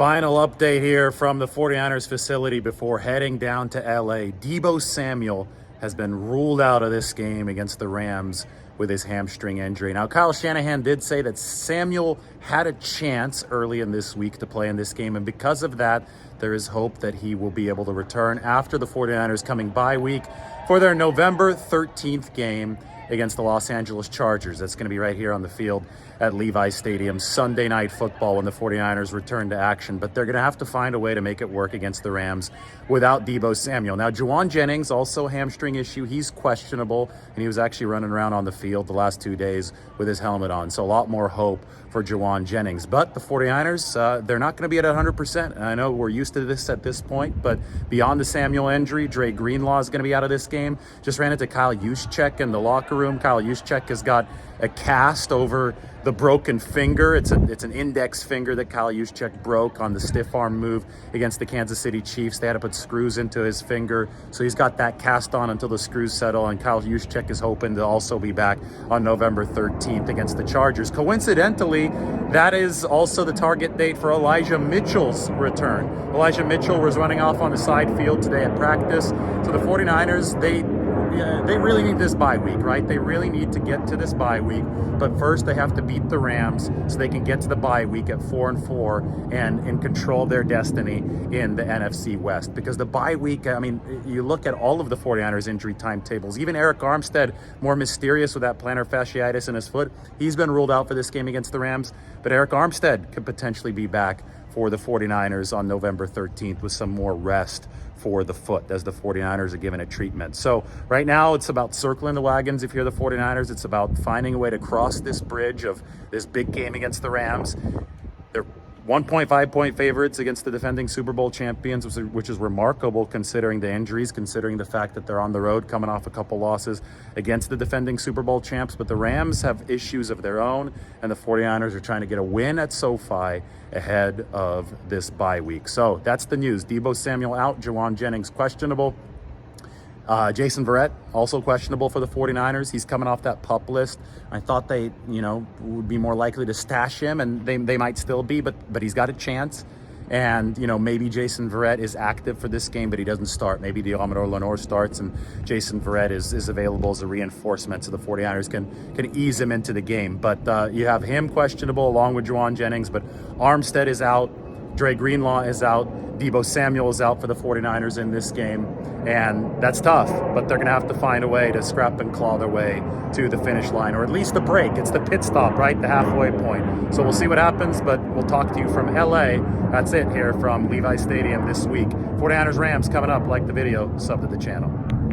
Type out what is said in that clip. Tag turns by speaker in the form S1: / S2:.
S1: Final update here from the 49ers facility before heading down to LA. Deebo Samuel has been ruled out of this game against the Rams with his hamstring injury. Now, Kyle Shanahan did say that Samuel had a chance early in this week to play in this game, and because of that, there is hope that he will be able to return after the 49ers coming bye week for their November 13th game against the Los Angeles Chargers. That's going to be right here on the field at Levi's Stadium, Sunday Night Football, when the 49ers return to action. But they're going to have to find a way to make it work against the Rams without Deebo Samuel. Now, Juwan Jennings, also a hamstring issue. He's questionable, and he was actually running around on the field the last 2 days with his helmet on. So a lot more hope for Juwan Jennings. But the 49ers, they're not going to be at 100%. And I know we're used to this at this point, but beyond the Samuel injury, Dre Greenlaw is going to be out of this game. Just ran into Kyle Juszczyk in the locker room. Kyle Juszczyk has got a cast over the broken finger. It's an index finger that Kyle Juszczyk broke on the stiff arm move against the Kansas City Chiefs. They had to put screws into his finger, so he's got that cast on until the screws settle, and Kyle Juszczyk is hoping to also be back on November 13th against the Chargers. Coincidentally, that is also the target date for Elijah Mitchell's return. Elijah Mitchell was running off on the side field today at practice, so the 49ers, they really need this bye week, right? They really need to get to this bye week, but first they have to beat the Rams so they can get to the bye week at 4-4 and in control of their destiny in the NFC West. Because the bye week, I mean, you look at all of the 49ers injury timetables, even Eric Armstead, more mysterious with that plantar fasciitis in his foot. He's been ruled out for this game against the Rams, but Eric Armstead could potentially be back for the 49ers on November 13th with some more rest for the foot as the 49ers are given a treatment. So right now it's about circling the wagons. If you're the 49ers, it's about finding a way to cross this bridge of this big game against the Rams. They're 1.5 point favorites against the defending Super Bowl champions, which is remarkable considering the injuries, considering the fact that they're on the road coming off a couple losses against the defending Super Bowl champs. But the Rams have issues of their own, and the 49ers are trying to get a win at SoFi ahead of this bye week. So that's the news. Deebo Samuel out, Juwan Jennings questionable. Jason Verrett, also questionable for the 49ers. He's coming off that PUP list. I thought they, would be more likely to stash him, and they might still be, but he's got a chance. And, maybe Jason Verrett is active for this game, but he doesn't start. Maybe Deommodore Lenoir starts, and Jason Verrett is available as a reinforcement, so the 49ers can ease him into the game. But you have him questionable along with Juwan Jennings, but Armstead is out. Dre Greenlaw is out. Deebo Samuel is out for the 49ers in this game. And that's tough, but they're going to have to find a way to scrap and claw their way to the finish line, or at least the break. It's the pit stop, right? The halfway point. So we'll see what happens, but we'll talk to you from LA. That's it here from Levi's Stadium this week. 49ers-Rams coming up. Like the video, sub to the channel.